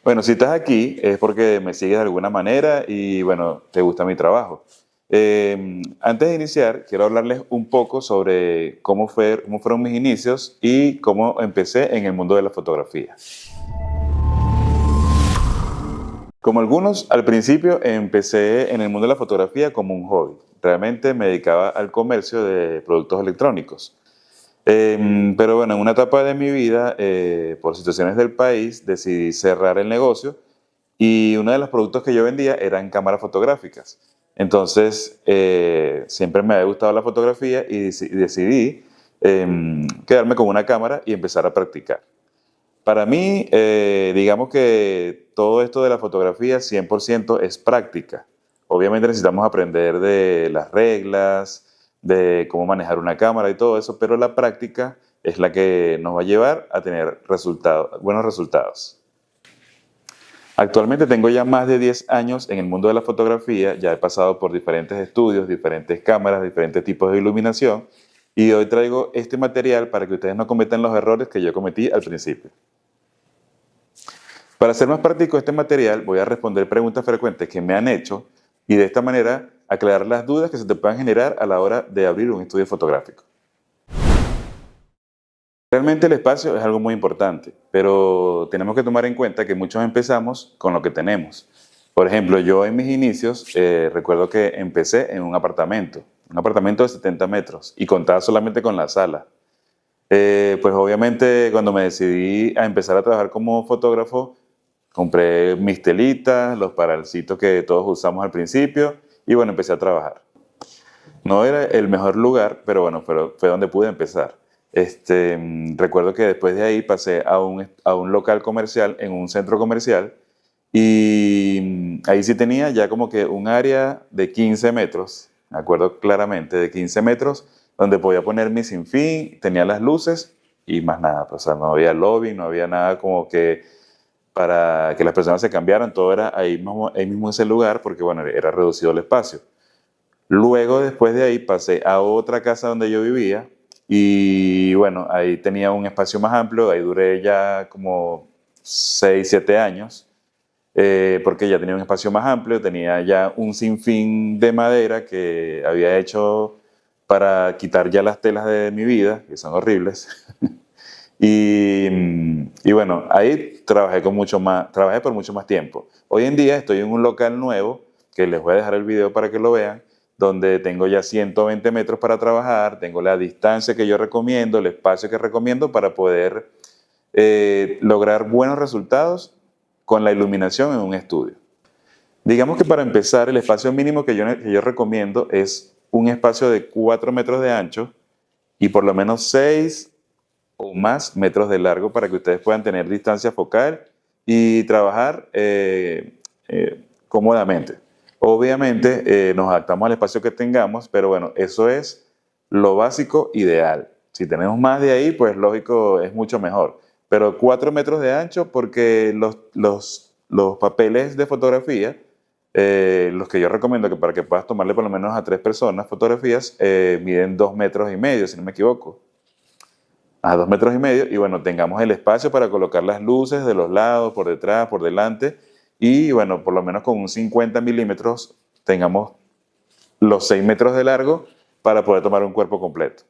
Bueno, si estás aquí es porque me sigues de alguna manera y bueno, te gusta mi trabajo. Antes de iniciar, quiero hablarles un poco sobre cómo fueron mis inicios y cómo empecé en el mundo de la fotografía. Como algunos, al principio empecé en el mundo de la fotografía como un hobby. Realmente me dedicaba al comercio de productos electrónicos. Pero bueno, en una etapa de mi vida, por situaciones del país, decidí cerrar el negocio y uno de los productos que yo vendía eran cámaras fotográficas. Entonces, siempre me había gustado la fotografía y decidí quedarme con una cámara y empezar a practicar. Para mí, digamos que todo esto de la fotografía 100% es práctica. Obviamente necesitamos aprender de las reglas, de cómo manejar una cámara y todo eso, pero la práctica es la que nos va a llevar a tener buenos resultados. Actualmente tengo ya más de 10 años en el mundo de la fotografía, ya he pasado por diferentes estudios, diferentes cámaras, diferentes tipos de iluminación y hoy traigo este material para que ustedes no cometan los errores que yo cometí al principio. Para hacer más práctico este material, voy a responder preguntas frecuentes que me han hecho y de esta manera aclarar las dudas que se te puedan generar a la hora de abrir un estudio fotográfico. Realmente el espacio es algo muy importante, pero tenemos que tomar en cuenta que muchos empezamos con lo que tenemos. Por ejemplo, yo en mis inicios recuerdo que empecé en un apartamento de 70 metros y contaba solamente con la sala. Pues obviamente cuando me decidí a empezar a trabajar como fotógrafo, compré mis telitas, los paralcitos que todos usamos al principio y bueno, empecé a trabajar. No era el mejor lugar, pero bueno, fue donde pude empezar. Recuerdo que después de ahí pasé a un local comercial en un centro comercial y ahí sí tenía ya como que un área de 15 metros, me acuerdo claramente, de 15 metros, donde podía poner mi sinfín, tenía las luces y más nada. Pues, o sea, no había lobby, no había nada como que para que las personas se cambiaran, todo era ahí mismo en ese lugar porque bueno, era reducido el espacio. Luego, después de ahí, pasé a otra casa donde yo vivía y bueno, ahí tenía un espacio más amplio, ahí duré ya como 6 7 años, porque ya tenía un espacio más amplio, tenía ya un sinfín de madera que había hecho para quitar ya las telas de mi vida, que son horribles. Y bueno, ahí trabajé por mucho más tiempo. Hoy en día estoy en un local nuevo, que les voy a dejar el video para que lo vean, donde tengo ya 120 metros para trabajar, tengo la distancia que yo recomiendo, el espacio que recomiendo para poder lograr buenos resultados con la iluminación en un estudio. Digamos que para empezar, el espacio mínimo que yo recomiendo es un espacio de 4 metros de ancho y por lo menos 6 o más metros de largo para que ustedes puedan tener distancia focal y trabajar cómodamente. Obviamente nos adaptamos al espacio que tengamos, pero bueno, eso es lo básico ideal. Si tenemos más de ahí, pues lógico, es mucho mejor. Pero 4 metros de ancho porque los papeles de fotografía, los que yo recomiendo que para que puedas tomarle por lo menos a 3 personas fotografías, miden 2 metros y medio, si no me equivoco, a 2 metros y medio, y bueno, tengamos el espacio para colocar las luces de los lados, por detrás, por delante, y bueno, por lo menos con un 50 milímetros tengamos los 6 metros de largo para poder tomar un cuerpo completo.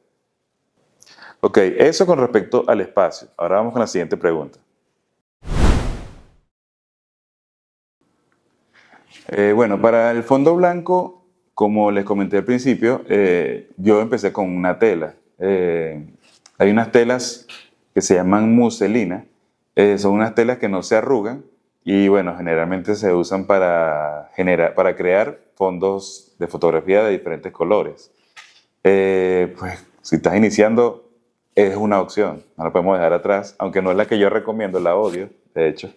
Ok, eso con respecto al espacio. Ahora vamos con la siguiente pregunta. Bueno, para el fondo blanco, como les comenté al principio, yo empecé con una tela. Hay unas telas que se llaman muselina, son unas telas que no se arrugan y bueno, generalmente se usan para crear fondos de fotografía de diferentes colores. Pues si estás iniciando, es una opción, no la podemos dejar atrás, aunque no es la que yo recomiendo, la odio, de hecho.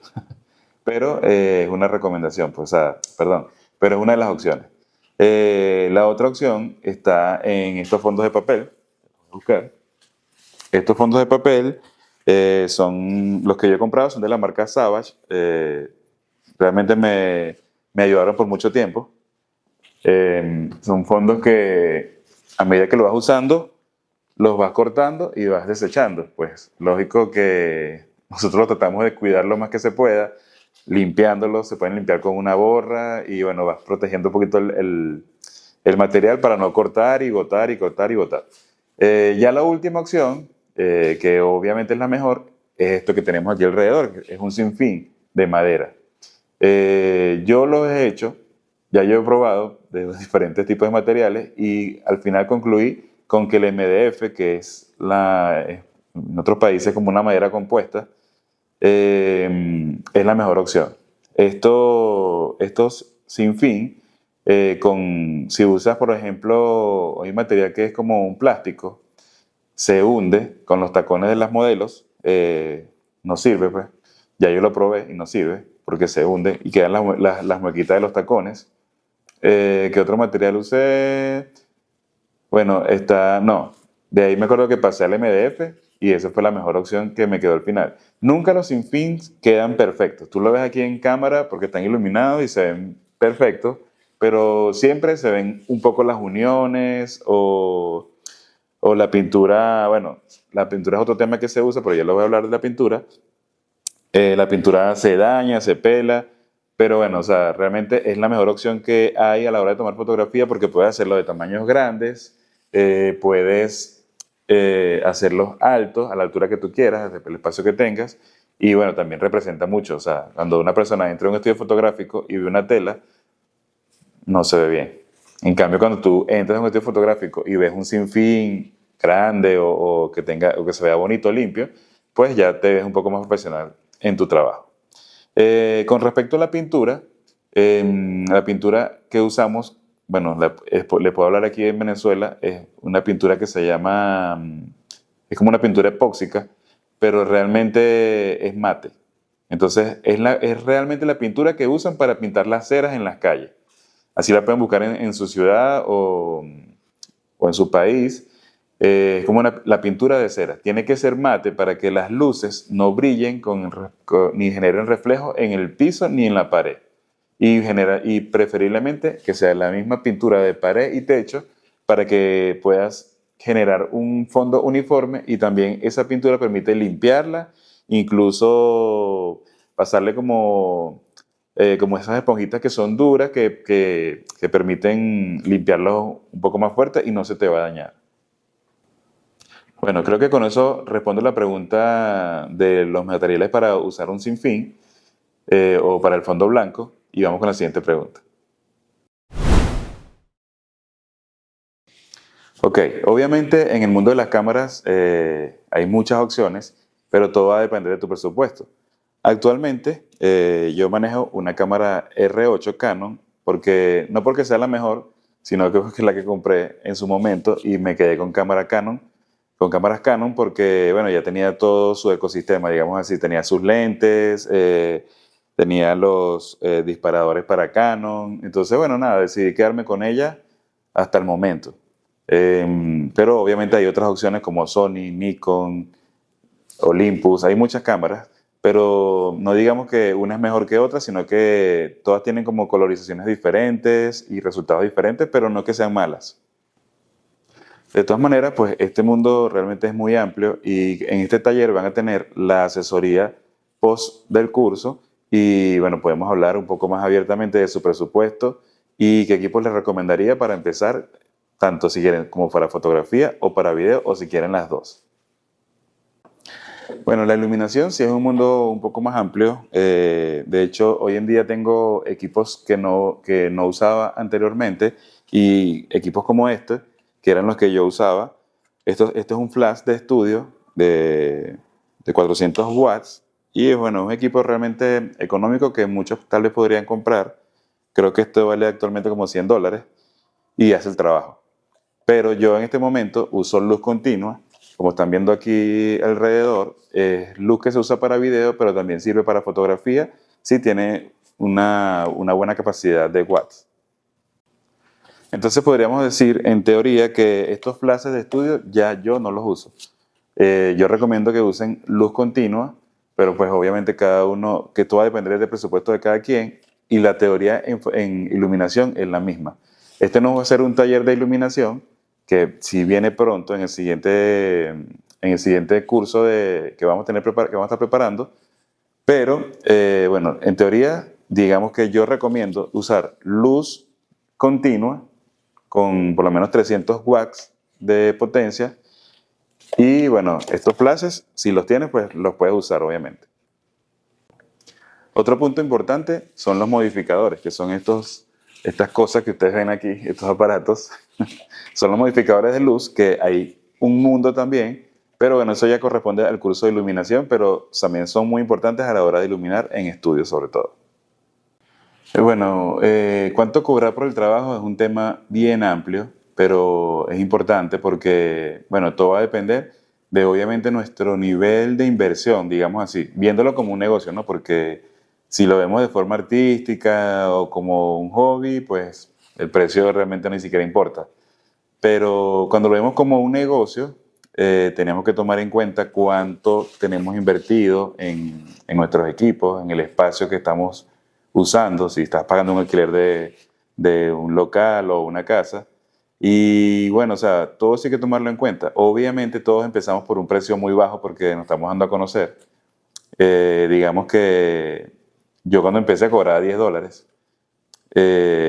Pero es una recomendación, pues, o sea, perdón, pero es una de las opciones. La otra opción está en estos fondos de papel. Voy a buscar. Estos fondos de papel son los que yo he comprado, son de la marca Savage. Realmente me ayudaron por mucho tiempo. Son fondos que a medida que lo vas usando, los vas cortando y vas desechando. Pues lógico que nosotros tratamos de cuidar lo más que se pueda, limpiándolos, se pueden limpiar con una borra y bueno, vas protegiendo un poquito el material para no cortar y gotar y cortar y gotar. Ya la última opción, que obviamente es la mejor, es esto que tenemos aquí alrededor, que es un sinfín de madera. Yo lo he hecho, ya yo he probado de diferentes tipos de materiales y al final concluí con que el MDF, que es en otros países como una madera compuesta, es la mejor opción. Estos sin fin, si usas, por ejemplo, hay un material que es como un plástico, se hunde con los tacones de las modelos, no sirve, pues. Ya yo lo probé y no sirve porque se hunde y quedan las muequitas de los tacones. ¿Qué otro material usé? Bueno, no. De ahí me acuerdo que pasé al MDF y esa fue la mejor opción que me quedó al final. Nunca los sin fins quedan perfectos. Tú lo ves aquí en cámara porque están iluminados y se ven perfectos, pero siempre se ven un poco las uniones o la pintura. Bueno, la pintura es otro tema que se usa, pero ya lo voy a hablar de la pintura. La pintura se daña, se pela, pero bueno, o sea, realmente es la mejor opción que hay a la hora de tomar fotografía porque puedes hacerlo de tamaños grandes, puedes hacerlos altos a la altura que tú quieras, el espacio que tengas, y bueno, también representa mucho, o sea, cuando una persona entra a un estudio fotográfico y ve una tela, no se ve bien. En cambio, cuando tú entras a un estudio fotográfico y ves un sinfín grande o que se vea bonito, limpio, pues ya te ves un poco más profesional en tu trabajo. Con respecto a la pintura que usamos, bueno, le puedo hablar aquí en Venezuela, es una pintura que se llama, es como una pintura epóxica, pero realmente es mate. Entonces, es realmente la pintura que usan para pintar las ceras en las calles. Así la pueden buscar en su ciudad o en su país. Es como la pintura de cera. Tiene que ser mate para que las luces no brillen ni generen reflejo en el piso ni en la pared. Y preferiblemente que sea la misma pintura de pared y techo para que puedas generar un fondo uniforme y también esa pintura permite limpiarla, incluso pasarle como esas esponjitas que son duras que permiten limpiarlo un poco más fuerte y no se te va a dañar. Bueno, creo que con eso respondo la pregunta de los materiales para usar un sinfín o para el fondo blanco y vamos con la siguiente pregunta. Ok, obviamente en el mundo de las cámaras hay muchas opciones, pero todo va a depender de tu presupuesto. Actualmente yo manejo una cámara R8 Canon, no porque sea la mejor, sino que es la que compré en su momento y me quedé con cámaras Canon porque, bueno, ya tenía todo su ecosistema, digamos así, tenía sus lentes, tenía los disparadores para Canon, entonces, bueno, nada, decidí quedarme con ella hasta el momento. Pero obviamente hay otras opciones como Sony, Nikon, Olympus, hay muchas cámaras, pero no digamos que una es mejor que otra, sino que todas tienen como colorizaciones diferentes y resultados diferentes, pero no que sean malas. De todas maneras, pues este mundo realmente es muy amplio y en este taller van a tener la asesoría post del curso y bueno, podemos hablar un poco más abiertamente de su presupuesto y qué equipos les recomendaría para empezar, tanto si quieren como para fotografía o para video o si quieren las dos. Bueno, la iluminación sí es un mundo un poco más amplio. De hecho, hoy en día tengo equipos que no usaba anteriormente y equipos como este, que eran los que yo usaba. Esto es un flash de estudio de 400 watts y bueno, es un equipo realmente económico que muchos tal vez podrían comprar. Creo que esto vale actualmente como $100 y hace el trabajo. Pero yo en este momento uso luz continua, como están viendo aquí alrededor, es luz que se usa para video, pero también sirve para fotografía si tiene una buena capacidad de watts. Entonces podríamos decir, en teoría, que estos flashes de estudio ya yo no los uso. Yo recomiendo que usen luz continua, pero pues obviamente que todo va a depender del presupuesto de cada quien y la teoría en iluminación es la misma. Este no va a ser un taller de iluminación, que si viene pronto en el siguiente curso que vamos a estar preparando, pero Bueno, en teoría, digamos que yo recomiendo usar luz continua con por lo menos 300 watts de potencia. Y bueno, estos flashes, si los tienes, pues los puedes usar, obviamente. Otro punto importante son los modificadores, que son estas cosas que ustedes ven aquí, estos aparatos. Son los modificadores de luz, que hay un mundo también, pero bueno, eso ya corresponde al curso de iluminación, pero también son muy importantes a la hora de iluminar en estudios sobre todo. Bueno, cuánto cobrar por el trabajo es un tema bien amplio, pero es importante porque, bueno, todo va a depender de obviamente nuestro nivel de inversión, digamos así, viéndolo como un negocio, ¿no? Porque si lo vemos de forma artística o como un hobby, pues el precio realmente ni siquiera importa. Pero cuando lo vemos como un negocio, tenemos que tomar en cuenta cuánto tenemos invertido en nuestros equipos, en el espacio que estamos usando, si estás pagando un alquiler de un local o una casa. Y bueno, o sea, todo sí hay que tomarlo en cuenta. Obviamente todos empezamos por un precio muy bajo porque nos estamos dando a conocer. Digamos que yo cuando empecé a cobrar $10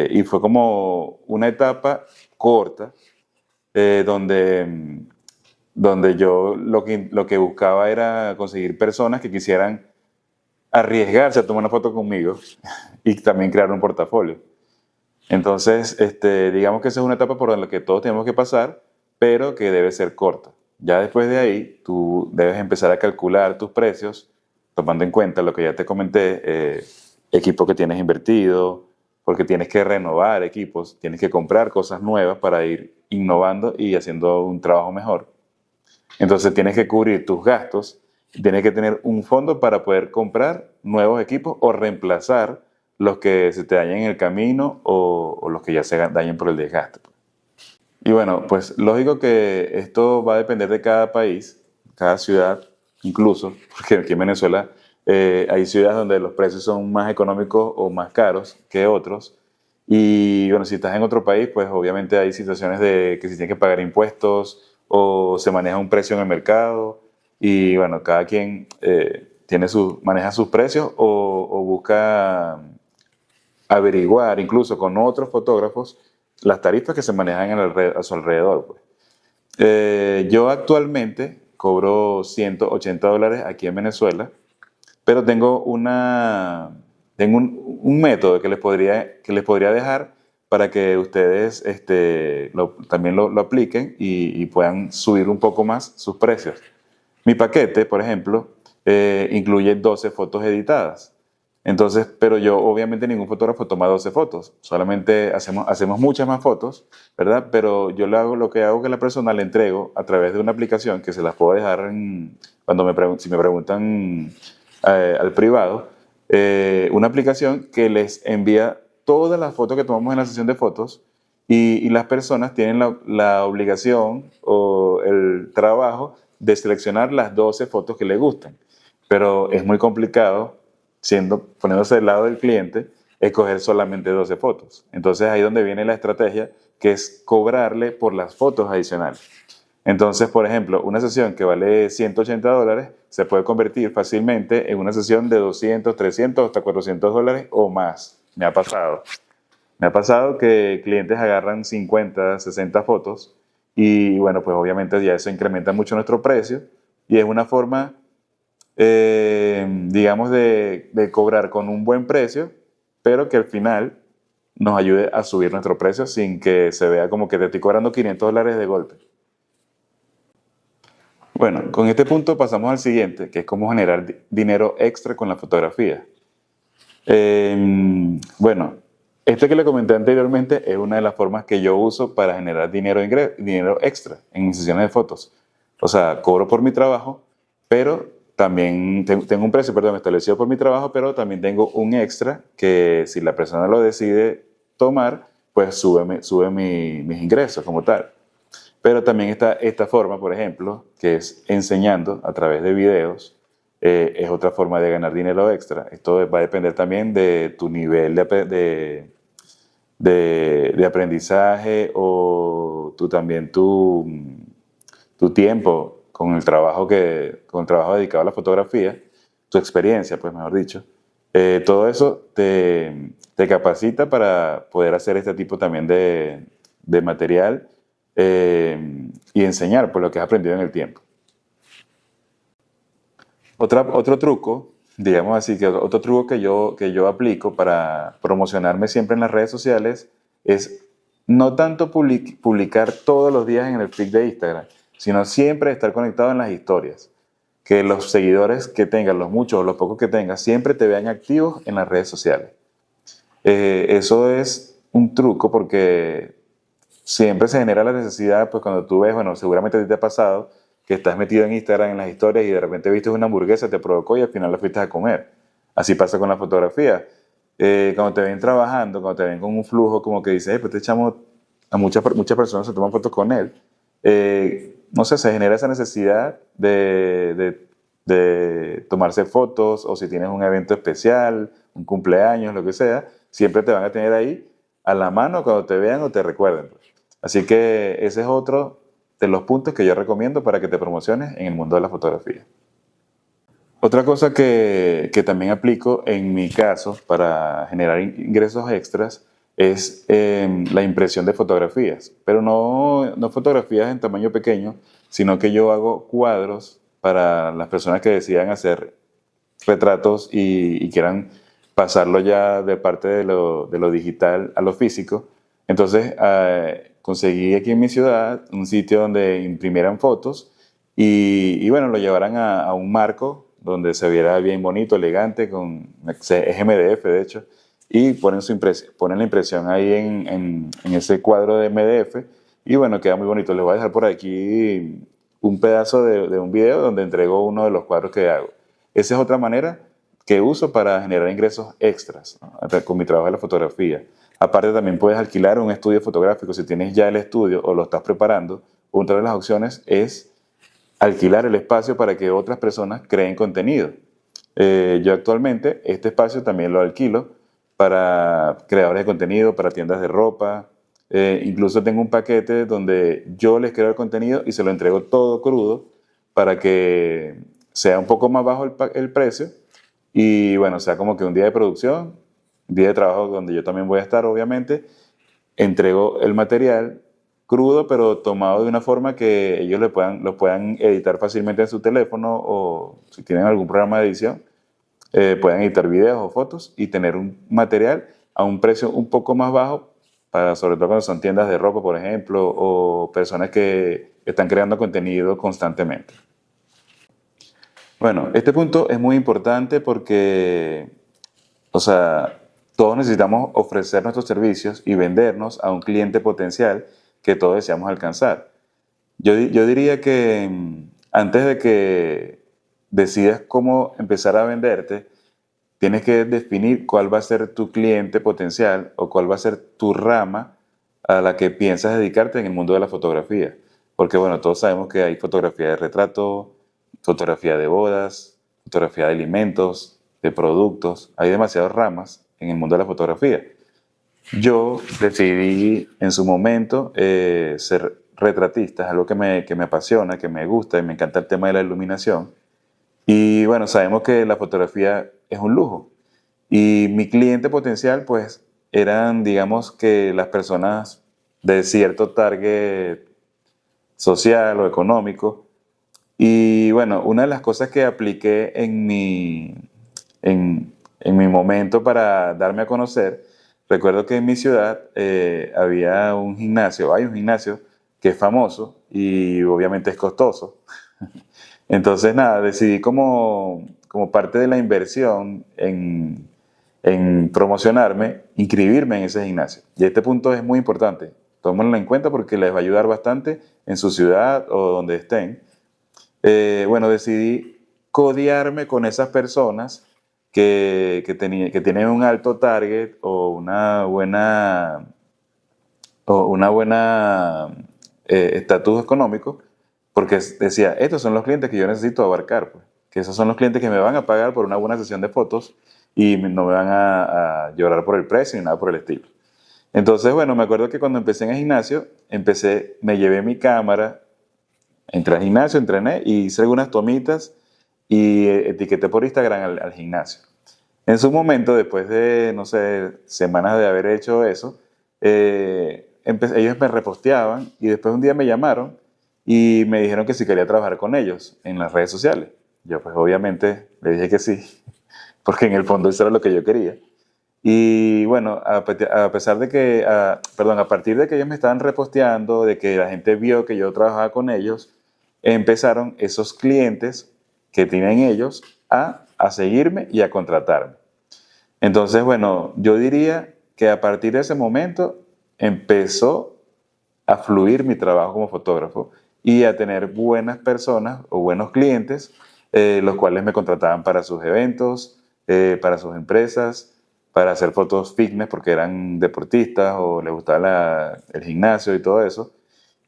y fue como una etapa corta donde yo lo que buscaba era conseguir personas que quisieran arriesgarse a tomar una foto conmigo y también crear un portafolio. Entonces, digamos que esa es una etapa por la que todos tenemos que pasar, pero que debe ser corta. Ya después de ahí, tú debes empezar a calcular tus precios, tomando en cuenta lo que ya te comenté, equipo que tienes invertido, porque tienes que renovar equipos, tienes que comprar cosas nuevas para ir innovando y haciendo un trabajo mejor. Entonces tienes que cubrir tus gastos, tienes que tener un fondo para poder comprar nuevos equipos o reemplazar los que se te dañen en el camino o los que ya se dañen por el desgaste. Y bueno, pues lógico que esto va a depender de cada país, cada ciudad, incluso, porque aquí en Venezuela hay ciudades donde los precios son más económicos o más caros que otros. Y bueno, si estás en otro país, pues obviamente hay situaciones de que si tienes que pagar impuestos o se maneja un precio en el mercado. Y bueno, cada quien maneja sus precios o busca averiguar incluso con otros fotógrafos las tarifas que se manejan a su alrededor. Pues. Yo actualmente cobro $180 aquí en Venezuela, pero tengo un método que les podría dejar para que ustedes también lo apliquen y puedan subir un poco más sus precios. Mi paquete, por ejemplo, incluye 12 fotos editadas. Entonces, pero yo obviamente ningún fotógrafo toma 12 fotos, solamente hacemos muchas más fotos, ¿verdad? Pero yo lo que hago que a la persona le entrego a través de una aplicación que se las puedo dejar si me preguntan al privado, una aplicación que les envía todas las fotos que tomamos en la sesión de fotos y las personas tienen la obligación o el trabajo de seleccionar las 12 fotos que les gustan. Pero es muy complicado, poniéndose del lado del cliente, escoger solamente 12 fotos. Entonces ahí es donde viene la estrategia, que es cobrarle por las fotos adicionales. Entonces, por ejemplo, una sesión que vale $180 se puede convertir fácilmente en una sesión de 200, 300, hasta $400 o más. Me ha pasado. Me ha pasado que clientes agarran 50, 60 fotos y bueno, pues obviamente ya eso incrementa mucho nuestro precio y es una forma, digamos, de cobrar con un buen precio, pero que al final nos ayude a subir nuestro precio sin que se vea como que te estoy cobrando $500 de golpe. Bueno, con este punto pasamos al siguiente, que es cómo generar dinero extra con la fotografía. Bueno, esto que le comenté anteriormente es una de las formas que yo uso para generar dinero extra en mis sesiones de fotos. O sea, cobro por mi trabajo, pero también tengo un precio, establecido por mi trabajo, pero también tengo un extra que si la persona lo decide tomar, pues sube mis ingresos como tal. Pero también está esta forma, por ejemplo, que es enseñando a través de videos. Es otra forma de ganar dinero extra. Esto va a depender también de tu nivel de aprendizaje o también tu tiempo con el trabajo dedicado a la fotografía, tu experiencia, pues mejor dicho. Todo eso te capacita para poder hacer este tipo también de material y enseñar por lo que has aprendido en el tiempo. Otro truco, digamos así, que otro truco que yo aplico para promocionarme siempre en las redes sociales es no tanto publicar todos los días en el feed de Instagram, sino siempre estar conectado en las historias. Que los seguidores que tengas, los muchos o los pocos que tengas, siempre te vean activos en las redes sociales. Eso es un truco porque siempre se genera la necesidad, pues cuando tú ves, bueno, seguramente a ti te ha pasado que estás metido en Instagram en las historias y de repente viste una hamburguesa, te provocó y al final la fuiste a comer. Así pasa con la fotografía. Cuando te ven trabajando, cuando te ven con un flujo, como que dices, pues te echamos a muchas personas se toman fotos con él. No sé, se genera esa necesidad de tomarse fotos o si tienes un evento especial, un cumpleaños, lo que sea, siempre te van a tener ahí a la mano cuando te vean o te recuerden. Así que ese es otro de los puntos que yo recomiendo para que te promociones en el mundo de la fotografía. Otra cosa que también aplico en mi caso para generar ingresos extras es la impresión de fotografías, pero no fotografías en tamaño pequeño, sino que yo hago cuadros para las personas que decidan hacer retratos y quieran pasarlo ya de parte de lo digital a lo físico. Entonces conseguí aquí en mi ciudad un sitio donde imprimieran fotos y bueno, lo llevaran a un marco donde se viera bien bonito, elegante, es MDF de hecho, y ponen la impresión ahí en ese cuadro de MDF y bueno, queda muy bonito. Les voy a dejar por aquí un pedazo de un video donde entrego uno de los cuadros que hago. Esa es otra manera que uso para generar ingresos extras, ¿no? Con mi trabajo de la fotografía. Aparte también puedes alquilar un estudio fotográfico si tienes ya el estudio o lo estás preparando. Otra de las opciones es alquilar el espacio para que otras personas creen contenido. Yo actualmente este espacio también lo alquilo para creadores de contenido, para tiendas de ropa. Incluso tengo un paquete donde yo les creo el contenido y se lo entrego todo crudo para que sea un poco más bajo el precio y bueno, sea como que un día de producción, un día de trabajo donde yo también voy a estar obviamente, entrego el material crudo pero tomado de una forma que ellos lo puedan editar fácilmente en su teléfono o si tienen algún programa de edición, puedan editar videos o fotos y tener un material a un precio un poco más bajo, sobre todo cuando son tiendas de ropa, por ejemplo, o personas que están creando contenido constantemente. Bueno, este punto es muy importante porque, o sea, todos necesitamos ofrecer nuestros servicios y vendernos a un cliente potencial que todos deseamos alcanzar. Yo diría que antes de que decidas cómo empezar a venderte, tienes que definir cuál va a ser tu cliente potencial o cuál va a ser tu rama a la que piensas dedicarte en el mundo de la fotografía. Porque bueno, todos sabemos que hay fotografía de retrato, fotografía de bodas, fotografía de alimentos, de productos. Hay demasiadas ramas en el mundo de la fotografía. Yo decidí en su momento ser retratista, es algo que me apasiona, que me gusta y me encanta el tema de la iluminación. Y bueno, sabemos que la fotografía es un lujo. Y mi cliente potencial, pues, eran, digamos, que las personas de cierto target social o económico. Y bueno, una de las cosas que apliqué en mi momento para darme a conocer, recuerdo que en mi ciudad hay un gimnasio que es famoso y obviamente es costoso. Entonces, nada, decidí como parte de la inversión en promocionarme, inscribirme en ese gimnasio. Y este punto es muy importante. Tómenlo en cuenta porque les va a ayudar bastante en su ciudad o donde estén. Bueno, decidí codearme con esas personas que tienen un alto target o una buena estatus económico, porque decía, estos son los clientes que yo necesito abarcar, pues, que esos son los clientes que me van a pagar por una buena sesión de fotos y no me van a llorar por el precio ni nada por el estilo. Entonces, bueno, me acuerdo que cuando empecé en el gimnasio, me llevé mi cámara, entré al gimnasio, entrené y hice algunas tomitas y etiqueté por Instagram al gimnasio. En su momento, después de, no sé, semanas de haber hecho eso, ellos me reposteaban y después un día me llamaron y me dijeron que si quería trabajar con ellos en las redes sociales. Yo pues obviamente le dije que sí, porque en el fondo eso era lo que yo quería. Y bueno, a pesar de que, perdón, a partir de que ellos me estaban reposteando, de que la gente vio que yo trabajaba con ellos, empezaron esos clientes que tienen ellos a seguirme y a contratarme. Entonces, bueno, yo diría que a partir de ese momento empezó a fluir mi trabajo como fotógrafo y a tener buenas personas o buenos clientes, los cuales me contrataban para sus eventos, para sus empresas, para hacer fotos fitness porque eran deportistas o les gustaba el gimnasio y todo eso.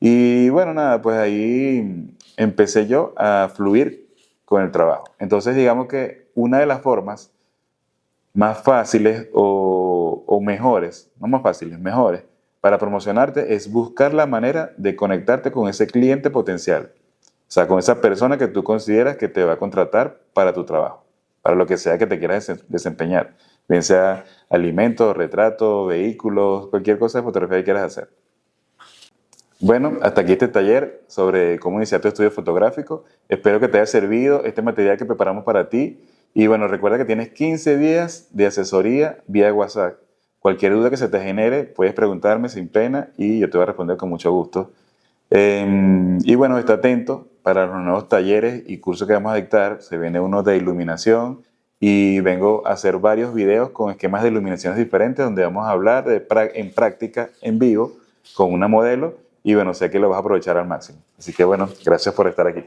Y bueno, nada, pues ahí empecé yo a fluir con el trabajo. Entonces, digamos que una de las formas más fáciles o mejores, no más fáciles, mejores, para promocionarte es buscar la manera de conectarte con ese cliente potencial. O sea, con esa persona que tú consideras que te va a contratar para tu trabajo, para lo que sea que te quieras desempeñar. Bien sea alimentos, retratos, vehículos, cualquier cosa de fotografía que quieras hacer. Bueno, hasta aquí este taller sobre cómo iniciar tu estudio fotográfico. Espero que te haya servido este material que preparamos para ti. Y bueno, recuerda que tienes 15 días de asesoría vía WhatsApp. Cualquier duda que se te genere, puedes preguntarme sin pena y yo te voy a responder con mucho gusto. Y bueno, está atento para los nuevos talleres y cursos que vamos a dictar. Se viene uno de iluminación y vengo a hacer varios videos con esquemas de iluminaciones diferentes donde vamos a hablar en práctica, en vivo, con una modelo y bueno, sé que lo vas a aprovechar al máximo. Así que bueno, gracias por estar aquí.